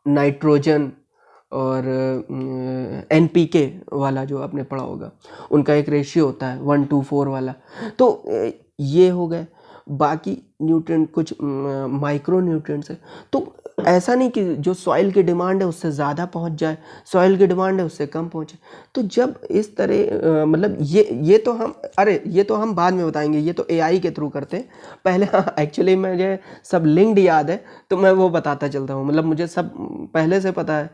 नाइट्रोजन और NPK वाला जो आपने पढ़ा होगा, उनका एक रेशियो होता है 1:4 वाला। तो ये हो गए, बाकी न्यूट्रिएंट कुछ माइक्रो न्यूट्रिएंट्स है। तो ऐसा नहीं कि जो सॉइल की डिमांड है उससे ज़्यादा पहुंच जाए, सॉइल की डिमांड है उससे कम पहुंचे। तो जब इस तरह मतलब ये तो हम, अरे ये तो हम बाद में बताएंगे, ये तो AI के थ्रू करते हैं पहले। हाँ, एक्चुअली मुझे सब लिंक्ड याद है तो मैं वो बताता चलता हूँ, मतलब मुझे सब पहले से पता है।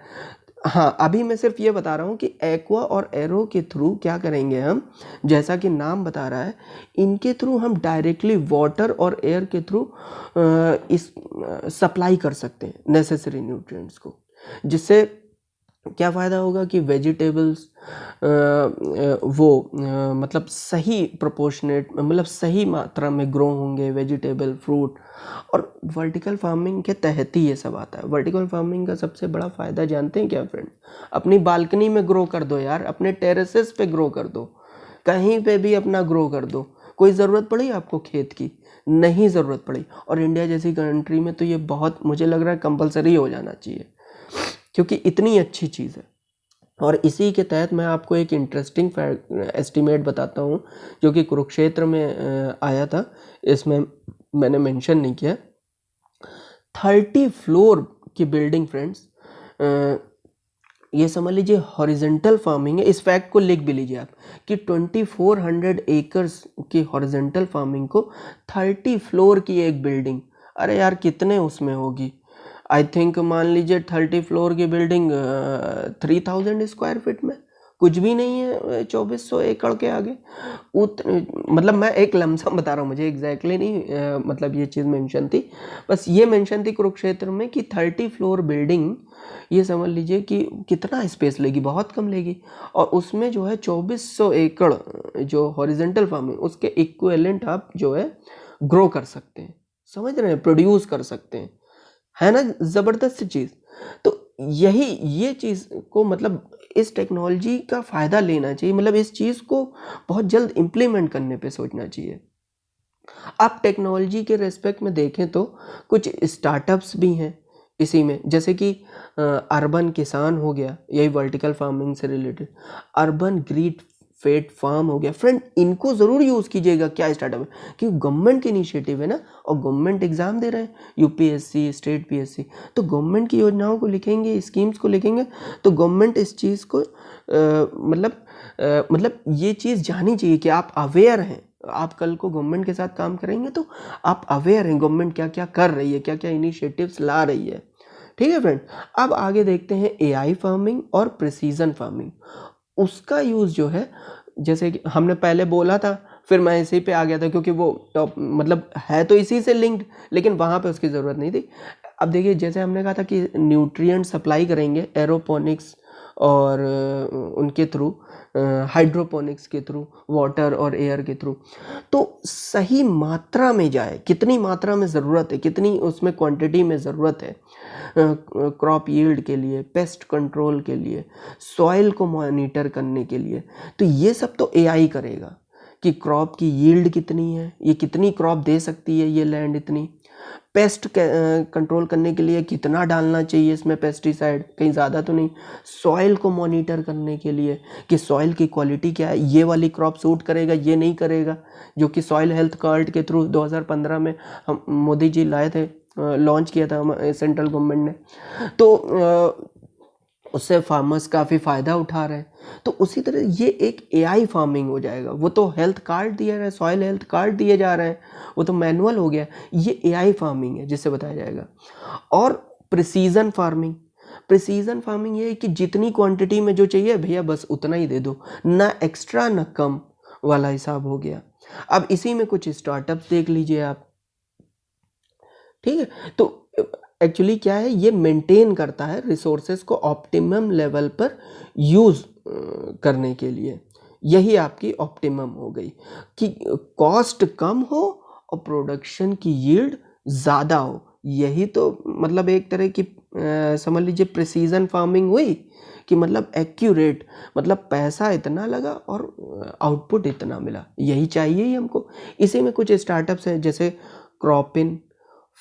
हाँ, अभी मैं सिर्फ ये बता रहा हूँ कि एक्वा और एरो के थ्रू क्या करेंगे हम, जैसा कि नाम बता रहा है, इनके थ्रू हम डायरेक्टली वाटर और एयर के थ्रू इस सप्लाई कर सकते हैं नेसेसरी न्यूट्रिएंट्स को, जिससे क्या फ़ायदा होगा कि वेजिटेबल्स मतलब सही प्रोपोर्शनेट, मतलब सही मात्रा में ग्रो होंगे वेजिटेबल, फ्रूट। और वर्टिकल फार्मिंग के तहत ही ये सब आता है। वर्टिकल फार्मिंग का सबसे बड़ा फ़ायदा जानते हैं क्या फ्रेंड? अपनी बालकनी में ग्रो कर दो यार, अपने टेरेसेस पे ग्रो कर दो, कहीं पे भी अपना ग्रो कर दो। कोई ज़रूरत पड़ी आपको खेत की? नहीं ज़रूरत पड़ी। और इंडिया जैसी कंट्री में तो ये बहुत, मुझे लग रहा है कंपलसरी हो जाना चाहिए, क्योंकि इतनी अच्छी चीज़ है। और इसी के तहत मैं आपको एक इंटरेस्टिंग एस्टीमेट बताता हूँ जो कि कुरुक्षेत्र में आया था, इसमें मैंने मेंशन नहीं किया। 30 फ्लोर की बिल्डिंग फ्रेंड्स, ये समझ लीजिए हॉरिजेंटल फार्मिंग है। इस फैक्ट को लिख भी लीजिए आप कि 2400 एकर्स की हॉरिजेंटल फार्मिंग को 30 फ्लोर की एक बिल्डिंग, अरे यार कितने उसमें होगी? आई थिंक मान लीजिए 30 फ्लोर की बिल्डिंग 3000 स्क्वायर फीट में कुछ भी नहीं है 2400 एकड़ के आगे। मतलब मैं एक लमसम बता रहा हूँ, मुझे एग्जैक्टली नहीं मतलब ये चीज़ मेंशन थी, बस ये मेंशन थी कुरुक्षेत्र में कि 30 फ्लोर बिल्डिंग, ये समझ लीजिए कि कितना स्पेस लेगी, बहुत कम लेगी। और उसमें जो है 2400 एकड़ जो हॉरिजेंटल फार्मिंग, उसके इक्विवेलेंट आप जो है ग्रो कर सकते हैं। समझ रहे हैं? प्रोड्यूस कर सकते हैं, है ना ज़बरदस्त चीज़। तो यही, ये चीज़ को मतलब इस टेक्नोलॉजी का फ़ायदा लेना चाहिए, मतलब इस चीज़ को बहुत जल्द इम्प्लीमेंट करने पे सोचना चाहिए। आप टेक्नोलॉजी के रेस्पेक्ट में देखें तो कुछ स्टार्टअप्स भी हैं इसी में, जैसे कि अर्बन किसान हो गया, यही वर्टिकल फार्मिंग से related, urban grid fed farm हो गया। फ्रेंड, इनको ज़रूर यूज़ कीजिएगा। क्या स्टार्टअप है, क्योंकि गवर्नमेंट की इनिशिएटिव है ना, और गवर्नमेंट एग्ज़ाम दे रहे हैं, यूपीएससी, स्टेट पीएससी, तो गवर्नमेंट की योजनाओं को लिखेंगे, स्कीम्स को लिखेंगे, तो गवर्नमेंट इस चीज़ को मतलब ये चीज़ जानी चाहिए कि आप अवेयर हैं। आप कल को गवर्नमेंट के साथ काम करेंगे तो आप अवेयर हैं गवर्नमेंट क्या क्या कर रही है, क्या क्या इनिशिएटिव्स ला रही है। ठीक है फ्रेंड, अब आगे देखते हैं एआई फार्मिंग और प्रिसीजन फार्मिंग। उसका यूज़ जो है, जैसे कि हमने पहले बोला था, फिर मैं इसी पे आ गया था क्योंकि वो टॉप मतलब है तो इसी से लिंक्ड, लेकिन वहाँ पे उसकी ज़रूरत नहीं थी। अब देखिए, जैसे हमने कहा था कि न्यूट्रिएंट सप्लाई करेंगे एरोपोनिक्स और उनके थ्रू, हाइड्रोपोनिक्स के थ्रू, वाटर और एयर के थ्रू, तो सही मात्रा में जाए, कितनी मात्रा में ज़रूरत है, कितनी उसमें क्वांटिटी में ज़रूरत है, क्रॉप यील्ड के लिए, पेस्ट कंट्रोल के लिए, सॉइल को मॉनिटर करने के लिए, तो ये सब तो एआई करेगा कि क्रॉप की यील्ड कितनी है, ये कितनी क्रॉप दे सकती है ये लैंड इतनी, पेस्ट कंट्रोल करने के लिए कितना डालना चाहिए इसमें पेस्टिसाइड, कहीं ज़्यादा तो नहीं, सॉइल को मॉनिटर करने के लिए कि सॉइल की क्वालिटी क्या है, ये वाली क्रॉप सूट करेगा, ये नहीं करेगा, जो कि सॉइल हेल्थ कार्ड के थ्रू 2015 में हम मोदी जी लाए थे, लॉन्च किया था सेंट्रल गवर्नमेंट ने, तो उससे फार्मर्स काफ़ी फ़ायदा उठा रहे हैं। तो उसी तरह ये एक एआई फार्मिंग हो जाएगा। वो तो हेल्थ कार्ड दिया रहा है, सॉइल हेल्थ कार्ड दिए जा रहे हैं, वो तो मैनुअल हो गया, ये एआई फार्मिंग है जिससे बताया जाएगा। और प्रिसीजन फार्मिंग, प्रिसीजन फार्मिंग ये है कि जितनी क्वांटिटी में जो चाहिए भैया बस उतना ही दे दो, ना एक्स्ट्रा ना कम वाला हिसाब हो गया। अब इसी में कुछ स्टार्टअप्स देख लीजिए आप। ठीक है, तो एक्चुअली क्या है, ये मेंटेन करता है रिसोर्सेज को ऑप्टिमम लेवल पर यूज़ करने के लिए। यही आपकी ऑप्टिमम हो गई कि कॉस्ट कम हो और प्रोडक्शन की यील्ड ज़्यादा हो। यही तो मतलब एक तरह की समझ लीजिए प्रिसीजन फार्मिंग हुई कि मतलब एक्यूरेट, मतलब पैसा इतना लगा और आउटपुट इतना मिला, यही चाहिए ही हमको। इसी में कुछ स्टार्टअप्स हैं जैसे क्रॉपिन,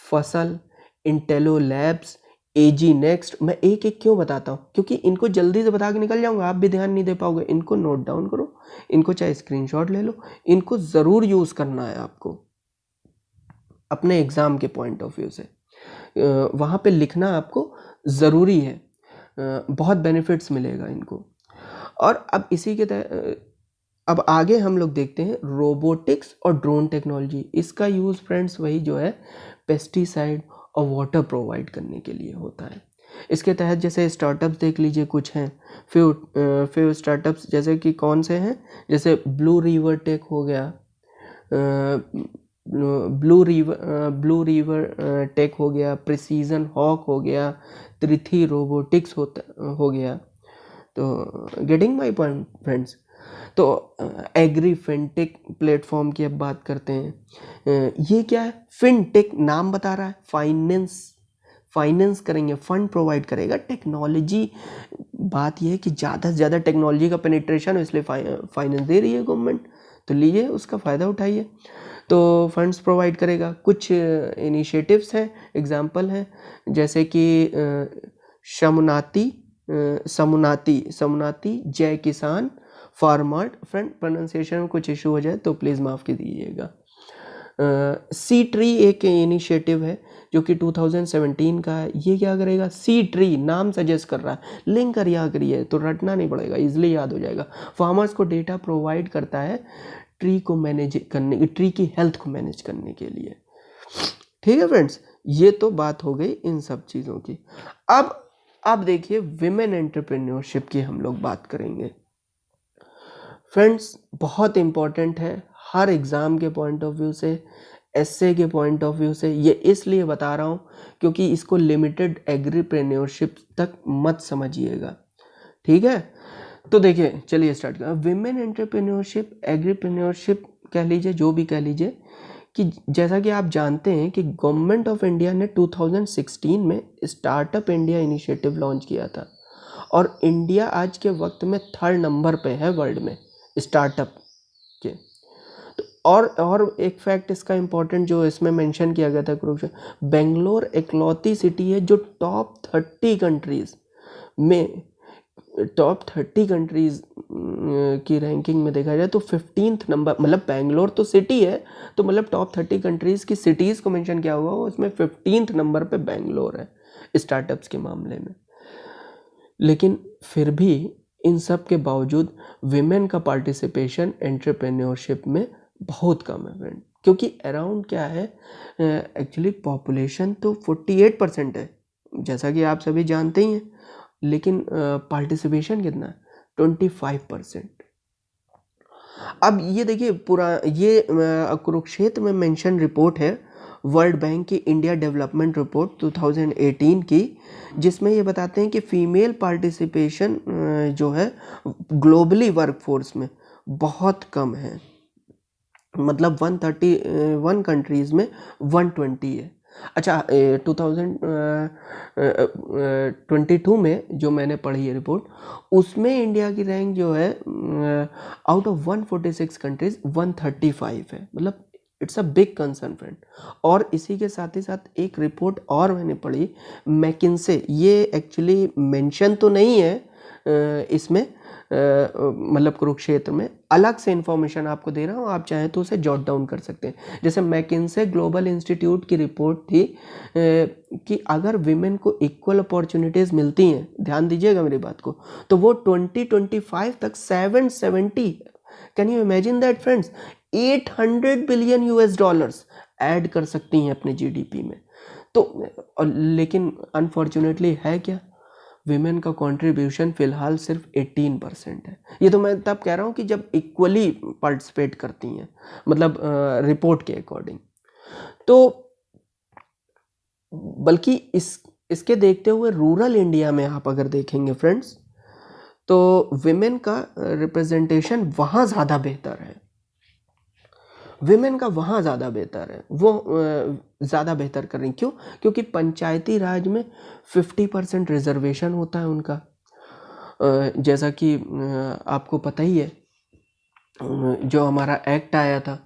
फसल, इंटेलो लैब्स, एजी नेक्स्ट। मैं एक एक क्यों बताता हूँ, क्योंकि इनको जल्दी से बता के निकल जाऊंगा, आप भी ध्यान नहीं दे पाओगे। इनको नोट डाउन करो, इनको चाहे स्क्रीनशॉट ले लो, इनको ज़रूर यूज़ करना है आपको अपने एग्ज़ाम के पॉइंट ऑफ व्यू से। वहाँ पे लिखना आपको ज़रूरी है, बहुत बेनिफिट्स मिलेगा इनको। और अब इसी के अब आगे हम लोग देखते हैं रोबोटिक्स और ड्रोन टेक्नोलॉजी। इसका यूज़ फ्रेंड्स वही जो है पेस्टिसाइड और वाटर प्रोवाइड करने के लिए होता है। इसके तहत जैसे स्टार्टअप्स देख लीजिए, कुछ हैं फ्यू स्टार्टअप्स, जैसे कि कौन से हैं, जैसे ब्लू रिवर टेक हो गया, ब्लू रिवर टेक हो गया, प्रिसीजन हॉक हो गया, त्रिथी रोबोटिक्स हो गया। तो गेटिंग माय पॉइंट फ्रेंड्स। तो एग्री फिनटेक प्लेटफॉर्म की अब बात करते हैं। ये क्या है, फिनटेक नाम बता रहा है, फाइनेंस करेंगे, फंड प्रोवाइड करेगा, टेक्नोलॉजी। बात यह है कि ज़्यादा से ज़्यादा टेक्नोलॉजी का पेनिट्रेशन हो, इसलिए फाइनेंस दे रही है गवर्नमेंट, तो लीजिए उसका फ़ायदा उठाइए। तो फंड्स प्रोवाइड करेगा। कुछ इनिशिएटिव्स हैं, एग्जांपल हैं, जैसे कि समुनाती जय किसान फार्मर्ट। फ्रेंड, प्रोनाउंसिएशन में कुछ इशू हो जाए तो प्लीज़ माफ़ कर दीजिएगा। सी ट्री एक इनिशिएटिव है जो कि 2017 का है। ये क्या करेगा, सी ट्री नाम सजेस्ट कर रहा है, लिंक कर याद करिए तो रटना नहीं पड़ेगा, इजीली याद हो जाएगा। फार्मर्स को डेटा प्रोवाइड करता है ट्री को मैनेज करने, ट्री की हेल्थ को मैनेज करने के लिए। ठीक है फ्रेंड्स, ये तो बात हो गई इन सब चीज़ों की। अब देखिए विमेन एंटरप्रेन्योरशिप की हम लोग बात करेंगे। फ्रेंड्स, बहुत इम्पॉर्टेंट है हर एग्ज़ाम के पॉइंट ऑफ व्यू से, एसए के पॉइंट ऑफ व्यू से। ये इसलिए बता रहा हूँ क्योंकि इसको लिमिटेड एग्रीप्रेन्योरशिप तक मत समझिएगा। ठीक है, तो देखिए चलिए स्टार्ट करें। विमेन एंटरप्रेन्योरशिप, एग्रीप्रेन्योरशिप कह लीजिए, जो भी कह लीजिए, कि जैसा कि आप जानते हैं कि गवर्नमेंट ऑफ इंडिया ने 2016 में स्टार्टअप इंडिया इनिशिएटिव लॉन्च किया था, और इंडिया आज के वक्त में 3rd नंबर पे है वर्ल्ड में स्टार्टअप के। तो और एक फैक्ट इसका इम्पोर्टेंट जो इसमें मेंशन किया गया था कुरुक्षेत्र, बेंगलोर इकलौती सिटी है जो टॉप 30 कंट्रीज में, टॉप 30 कंट्रीज की रैंकिंग में देखा जाए तो 15th नंबर, मतलब बेंगलोर तो सिटी है तो मतलब टॉप 30 कंट्रीज़ की सिटीज़ को मेंशन किया हुआ हो, उसमें 15th नंबर पे बेंगलोर है स्टार्टअप्स के मामले में। लेकिन फिर भी इन सब के बावजूद विमेन का पार्टिसिपेशन एंटरप्रेन्योरशिप में बहुत कम है फ्रेंड, क्योंकि अराउंड क्या है, एक्चुअली पॉपुलेशन तो 48% है जैसा कि आप सभी जानते ही हैं, लेकिन पार्टिसिपेशन कितना है, 25%। अब ये देखिए पूरा ये कुरुक्षेत्र में मेंशन रिपोर्ट है वर्ल्ड बैंक की इंडिया डेवलपमेंट रिपोर्ट 2018 की, जिसमें ये बताते हैं कि फीमेल पार्टिसिपेशन जो है ग्लोबली वर्कफोर्स में बहुत कम है, मतलब 131 कंट्रीज़ में 120 है। अच्छा 2022 में जो मैंने पढ़ी है रिपोर्ट, उसमें इंडिया की रैंक जो है आउट ऑफ 146 कंट्रीज 135 है, मतलब it's a big concern friend. और इसी के साथ ही साथ एक रिपोर्ट और मैंने पढ़ी मैकिन्से, ये एक्चुअली मेंशन तो नहीं है इसमें, मतलब कुरुक्षेत्र में, अलग से इन्फॉर्मेशन आपको दे रहा हूँ, आप चाहें तो उसे जॉट डाउन कर सकते हैं। जैसे मैकिन्से ग्लोबल इंस्टीट्यूट की रिपोर्ट थी कि अगर विमेन को इक्वल अपॉर्चुनिटीज़ मिलती हैं, ध्यान दीजिएगा मेरी बात को, तो वो 2025 तक 770, can you imagine that friends, 800 billion US dollars add कर सकती हैं अपने जीडीपी में। तो लेकिन अनफॉर्चुनेटली है क्या, विमेन का कंट्रीब्यूशन फिलहाल सिर्फ 18% है। ये तो मैं तब कह रहा हूँ कि जब इक्वली पार्टिसिपेट करती हैं, मतलब रिपोर्ट के अकॉर्डिंग। तो बल्कि इसके देखते हुए रूरल इंडिया में आप अगर देखेंगे फ्रेंड्स, तो विमेन का रिप्रेजेंटेशन वहाँ ज़्यादा बेहतर है, विमेन का वहाँ ज़्यादा बेहतर है, वो ज़्यादा बेहतर कर रही। क्यों? क्योंकि पंचायती राज में 50% रिजर्वेशन होता है उनका, जैसा कि आपको पता ही है, जो हमारा एक्ट आया था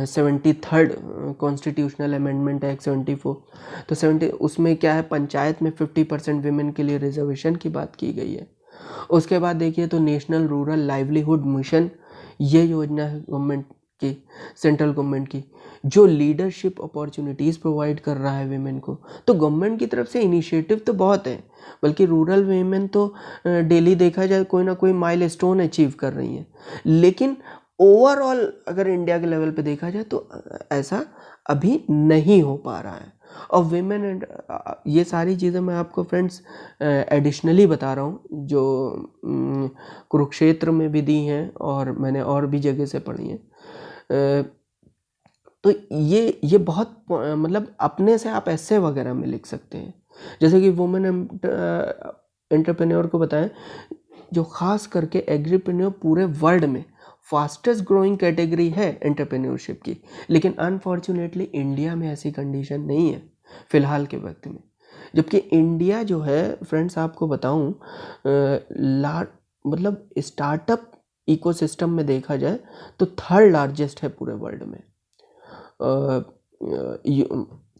73rd कॉन्स्टिट्यूशनल अमेंडमेंट एक्ट 74, तो 70 उसमें क्या है, पंचायत में 50% विमेन के लिए रिजर्वेशन की बात की गई है। उसके बाद देखिए तो नेशनल रूरल लाइवलीहुड मिशन, ये योजना है गवर्नमेंट की, सेंट्रल गवर्नमेंट की, जो लीडरशिप अपॉर्चुनिटीज़ प्रोवाइड कर रहा है विमेन को। तो गवर्नमेंट की तरफ से इनिशिएटिव तो बहुत है, बल्कि रूरल विमेन तो डेली देखा जाए कोई ना कोई माइलस्टोन अचीव कर रही हैं, लेकिन ओवरऑल अगर इंडिया के लेवल पे देखा जाए तो ऐसा अभी नहीं हो पा रहा है। और विमेन एंड ये सारी चीज़ें मैं आपको फ्रेंड्स एडिशनली बता रहा हूँ, जो कुरुक्षेत्र में भी दी हैं और मैंने और भी जगह से पढ़ी हैं। तो ये बहुत मतलब अपने से आप ऐसे वगैरह में लिख सकते हैं, जैसे कि वुमेन एंटरप्रेन्योर को बताएं, जो खास करके एग्रीप्रेन्योर पूरे वर्ल्ड में फास्टेस्ट ग्रोइंग कैटेगरी है एंटरप्रेन्योरशिप की, लेकिन अनफॉर्चुनेटली इंडिया में ऐसी कंडीशन नहीं है फ़िलहाल के वक्त में। जबकि इंडिया जो है फ्रेंड्स, आपको बताऊं, मतलब स्टार्टअप इकोसिस्टम में देखा जाए तो थर्ड लार्जेस्ट है पूरे वर्ल्ड में,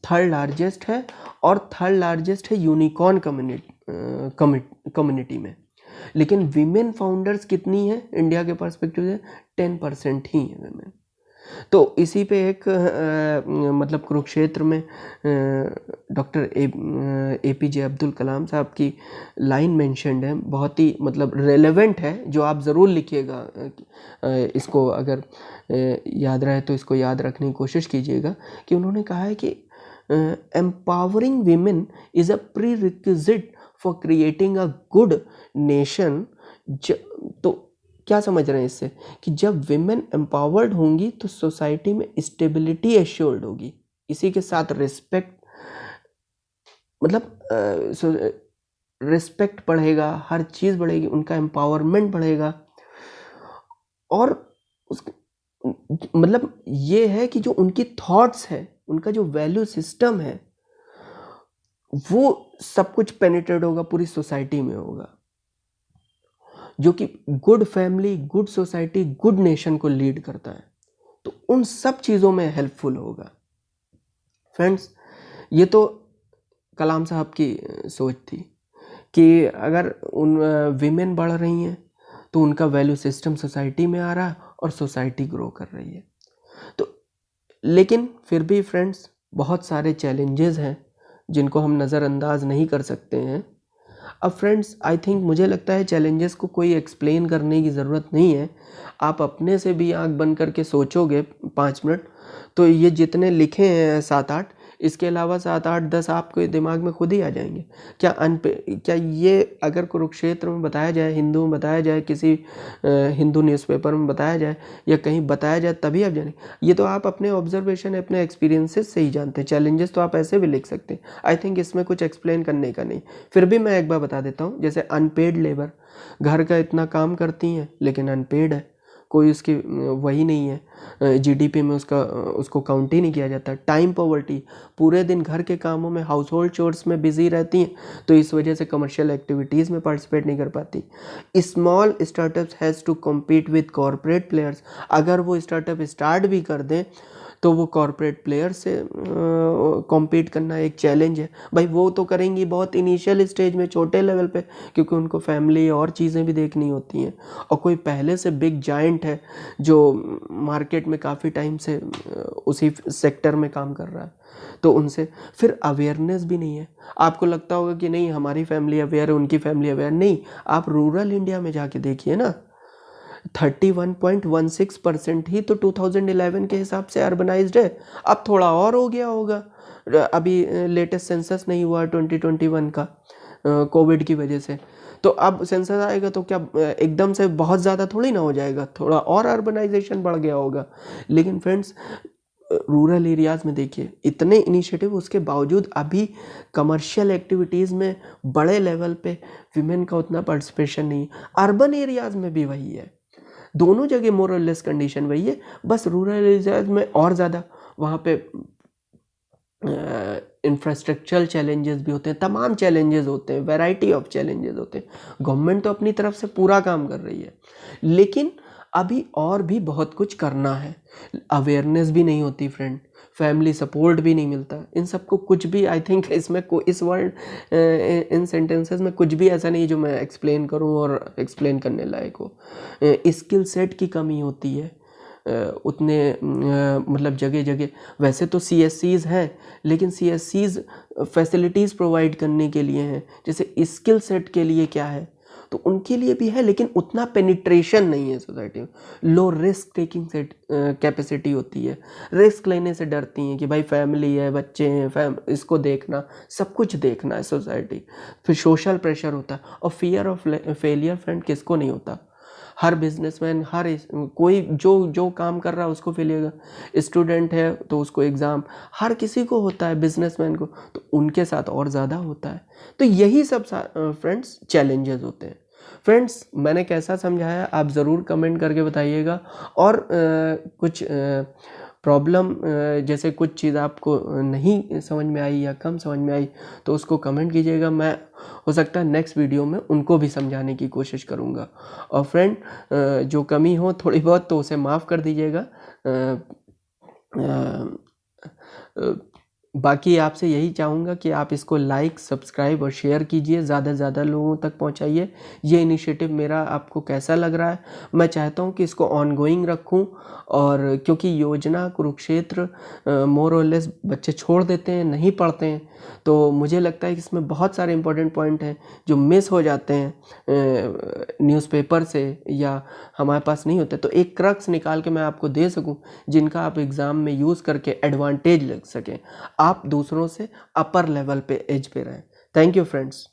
थर्ड लार्जेस्ट है, और थर्ड लार्जेस्ट है यूनिकॉर्न कम्युनिटी में। लेकिन विमेन फाउंडर्स कितनी है इंडिया के पर्सपेक्टिव से, 10% ही है विमेन। तो इसी पे एक मतलब कुरुक्षेत्र में डॉक्टर APJ अब्दुल कलाम साहब की लाइन मेंशन्ड है, बहुत ही मतलब रेलेवेंट है, जो आप ज़रूर लिखिएगा, इसको अगर याद रहे तो इसको याद रखने की कोशिश कीजिएगा, कि उन्होंने कहा है कि empowering women is a pre requisite for creating a good nation. तो क्या समझ रहे हैं इससे, कि जब विमेन एम्पावर्ड होंगी तो सोसाइटी में स्टेबिलिटी एश्योर्ड होगी, इसी के साथ रिस्पेक्ट, मतलब रिस्पेक्ट बढ़ेगा, हर चीज़ बढ़ेगी, उनका एम्पावरमेंट बढ़ेगा। और उस मतलब ये है कि जो उनकी थॉट्स है, उनका जो वैल्यू सिस्टम है, वो सब कुछ पेनिट्रेट होगा, पूरी सोसाइटी में होगा, जो कि good family, good society, good nation को लीड करता है। तो उन सब चीज़ों में हेल्पफुल होगा। फ्रेंड्स, ये तो कलाम साहब की सोच थी कि अगर उन विमेन बढ़ रही हैं तो उनका वैल्यू सिस्टम सोसाइटी में आ रहा है और सोसाइटी ग्रो कर रही है। तो लेकिन फिर भी फ्रेंड्स, बहुत सारे चैलेंजेस हैं जिनको हम नज़रअंदाज नहीं कर सकते हैं। अब फ्रेंड्स, आई थिंक मुझे लगता है चैलेंजेस को कोई एक्सप्लेन करने की ज़रूरत नहीं है। आप अपने से भी आंख बंद करके सोचोगे 5 मिनट, तो ये जितने लिखे हैं 7-8, इसके अलावा 7-8 10 आपके दिमाग में खुद ही आ जाएंगे। क्या ये अगर कुरुक्षेत्र में बताया जाए, हिंदू में बताया जाए, किसी हिंदू न्यूज़पेपर में बताया जाए या कहीं बताया जाए, तभी आप जानेंगे। ये तो आप अपने ऑब्जर्वेशन, अपने एक्सपीरियंसेस से ही जानते हैं। चैलेंजेस तो आप ऐसे भी लिख सकते हैं। आई थिंक इसमें कुछ एक्सप्लेन करने का नहीं। फिर भी मैं एक बार बता देता हूँ, जैसे अनपेड लेबर, घर का इतना काम करती हैं लेकिन अनपेड है, कोई उसकी वही नहीं है, जीडीपी में उसको काउंट ही नहीं किया जाता। टाइम पॉवर्टी, पूरे दिन घर के कामों में, हाउस होल्ड चोर्स में बिजी रहती हैं, तो इस वजह से कमर्शियल एक्टिविटीज़ में पार्टिसिपेट नहीं कर पाती। Small startups has to compete with corporate players, अगर वो स्टार्टअप स्टार्ट भी कर दें तो वो कॉरपोरेट प्लेयर से कॉम्पीट करना एक चैलेंज है। भाई वो तो करेंगी बहुत इनिशियल स्टेज में, छोटे लेवल पे, क्योंकि उनको फैमिली और चीज़ें भी देखनी होती हैं। और कोई पहले से बिग जायंट है जो मार्केट में काफ़ी टाइम से उसी सेक्टर में काम कर रहा है, तो उनसे फिर अवेयरनेस भी नहीं है। आपको लगता होगा कि नहीं हमारी फैमिली अवेयर है, उनकी फैमिली अवेयर नहीं। आप रूरल इंडिया में जाके देखिए ना, 31.16% ही तो 2011 के हिसाब से अर्बनाइज्ड है। अब थोड़ा और हो गया होगा, अभी लेटेस्ट सेंसस नहीं हुआ 2021 का कोविड की वजह से। तो अब सेंसस आएगा तो क्या एकदम से बहुत ज़्यादा थोड़ी ना हो जाएगा, थोड़ा और अर्बनाइजेशन बढ़ गया होगा। लेकिन फ्रेंड्स, रूरल एरियाज़ में देखिए इतने इनिशिएटिव, उसके बावजूद अभी कमर्शियल एक्टिविटीज़ में बड़े लेवल पे विमेन का उतना पार्टिसिपेशन नहीं। अर्बन एरियाज़ में भी वही है, दोनों जगह मोर और लेस कंडीशन वही है। बस रूरल एरियाज में और ज़्यादा वहाँ पे इंफ्रास्ट्रक्चरल चैलेंजेस भी होते हैं, तमाम चैलेंजेस होते हैं, वैरायटी ऑफ चैलेंजेस होते हैं। गवर्नमेंट तो अपनी तरफ से पूरा काम कर रही है, लेकिन अभी और भी बहुत कुछ करना है। अवेयरनेस भी नहीं होती फ्रेंड, फैमिली सपोर्ट भी नहीं मिलता, इन सबको कुछ भी आई थिंक इसमें इस वर्ड इन सेंटेंसेस में कुछ भी ऐसा नहीं जो मैं एक्सप्लेन करूं और एक्सप्लेन करने लायक हो। स्किल सेट की कमी होती है उतने मतलब जगह जगह। वैसे तो CSCs हैं, लेकिन CSCs फैसिलिटीज़ प्रोवाइड करने के लिए हैं, जैसे स्किल सेट के लिए क्या है तो उनके लिए भी है, लेकिन उतना पेनिट्रेशन नहीं है सोसाइटी में। Low risk taking set capacity होती है, रिस्क लेने से डरती हैं कि भाई फैमिली है, बच्चे हैं, इसको देखना, सब कुछ देखना है सोसाइटी। फिर सोशल प्रेशर होता है और फियर ऑफ फेलियर फ्रेंड किसको नहीं होता। हर बिजनेसमैन, कोई जो काम कर रहा है उसको फेलियर, स्टूडेंट है तो उसको एग्ज़ाम, हर किसी को होता है, बिजनेसमैन को तो उनके साथ और ज़्यादा होता है। तो यही सब फ्रेंड्स चैलेंजेस होते हैं। फ्रेंड्स, मैंने कैसा समझाया आप ज़रूर कमेंट करके बताइएगा। और कुछ प्रॉब्लम जैसे कुछ चीज़ आपको नहीं समझ में आई या कम समझ में आई तो उसको कमेंट कीजिएगा। मैं हो सकता है नेक्स्ट वीडियो में उनको भी समझाने की कोशिश करूँगा। और फ्रेंड, जो कमी हो थोड़ी बहुत तो उसे माफ़ कर दीजिएगा। बाकी आपसे यही चाहूँगा कि आप इसको लाइक, सब्सक्राइब और शेयर कीजिए, ज़्यादा से ज़्यादा लोगों तक पहुँचाइए। ये इनिशिएटिव मेरा आपको कैसा लग रहा है? मैं चाहता हूँ कि इसको ऑनगोइंग रखूँ, और क्योंकि योजना कुरुक्षेत्र मोर और लेस बच्चे छोड़ देते हैं, नहीं पढ़ते हैं, तो मुझे लगता है कि इसमें बहुत सारे इंपॉर्टेंट पॉइंट हैं जो मिस हो जाते हैं न्यूज़पेपर से या हमारे पास नहीं होते। तो एक क्रक्स निकाल के मैं आपको दे सकूं जिनका आप एग्ज़ाम में यूज़ करके एडवांटेज ले सकें, आप दूसरों से अपर लेवल पे, एज पे रहें। Thank you friends.